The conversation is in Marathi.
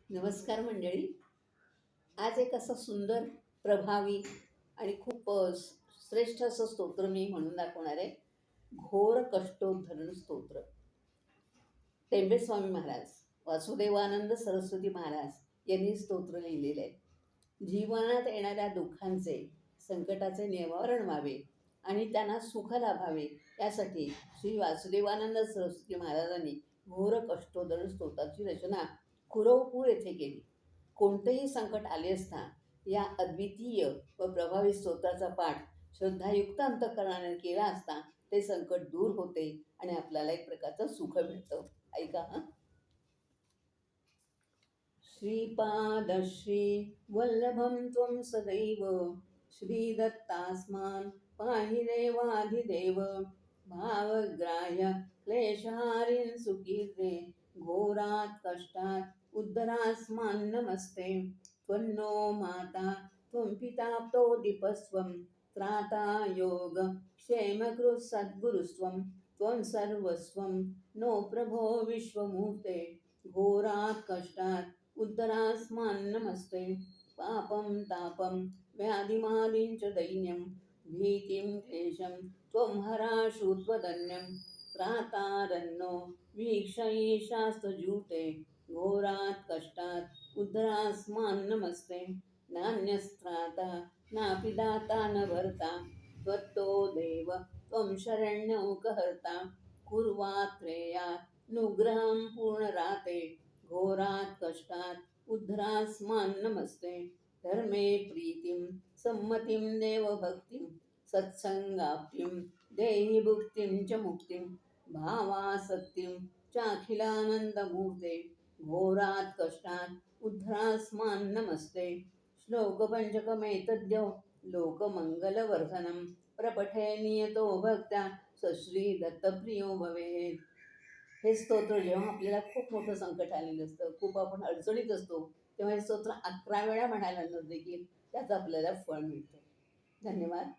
नमस्कार मंडळी. आज एक असं सुंदर, प्रभावी आणि खूप श्रेष्ठ असं स्तोत्र मी म्हणून दाखवणार आहे. घोर कष्टोद्धरण स्तोत्र. टेंबेस्वामी महाराज, वासुदेवानंद सरस्वती महाराज यांनी स्तोत्र लिहिलेले आहे. जीवनात येणाऱ्या दुःखांचे, संकटाचे निवारण व्हावे आणि त्यांना सुख लाभावे यासाठी श्री वासुदेवानंद सरस्वती महाराजांनी घोर कष्टोद्धरण स्तोत्राची रचना कुरवपूर येथे केली. कोणतेही संकट आले असता या अद्वितीय व प्रभावी स्तोत्राचा पाठ श्रद्धायुक्त अंतःकरणाने केला असता ते संकट दूर होते आणि आपल्याला एक प्रकारचं सुख मिळतं. ऐका हा. श्रीपादश्री वल्लभं त्वं सदैव श्रीदत्तास्मान् पाहि देवाधिदेव भावग्राह्य क्लेशहारिन् सुकीर्ते घोरात् कष्टात् उद्धरास्मान् नमस्ते त्वन्नो माता त्वं पिता प्तोदीपस्त्वं त्राता योग क्षेमकृत् सद्गुरुस्त्वं त्वं सर्वस्वं नो प्रभो विश्वमूर्ते घोरात् कष्टात् उद्धरास्मान् नमस्ते पापं तापं व्याधिमादिं च दैन्यं भीतिं क्लेशं त्वं हराशु त्वदन्यं त्रातारन्नो वीक्षयीशास्तजूते घोरात् कष्टात् उद्धरास्मान् नमस्ते नान्यस्त्राता नापि दाता न भर्ता त्वत्तो देव त्वं शरण्यौकहर्ता कुर्वात्रेयात् नुग्रहं पूर्णराते घोरात् कष्टात् उद्धरास्मान् नमस्ते धर्मे प्रीतिं सम्मतिं देवभक्तिं सत्संगाप्तिं देहि भुक्तिं च मुक्तिं भावासक्तिं चाखिलानन्दमूर्ते घोरात् कष्टात् उद्धरास्मान् नमस्ते श्लोकपञ्चकमेतद्यो लोकमङ्गलवर्धनं प्रपठे नियतो भक्त्या स श्रीदत्तप्रियो भवेत्. हे स्तोत्र जेव्हा आपल्याला खूप मोठं संकट आलेलं असतं, खूप आपण अडचणीत असतो, तेव्हा हे स्तोत्र 11 वेळा म्हणायला देखील त्याचं आपल्याला फळ मिळतं. धन्यवाद.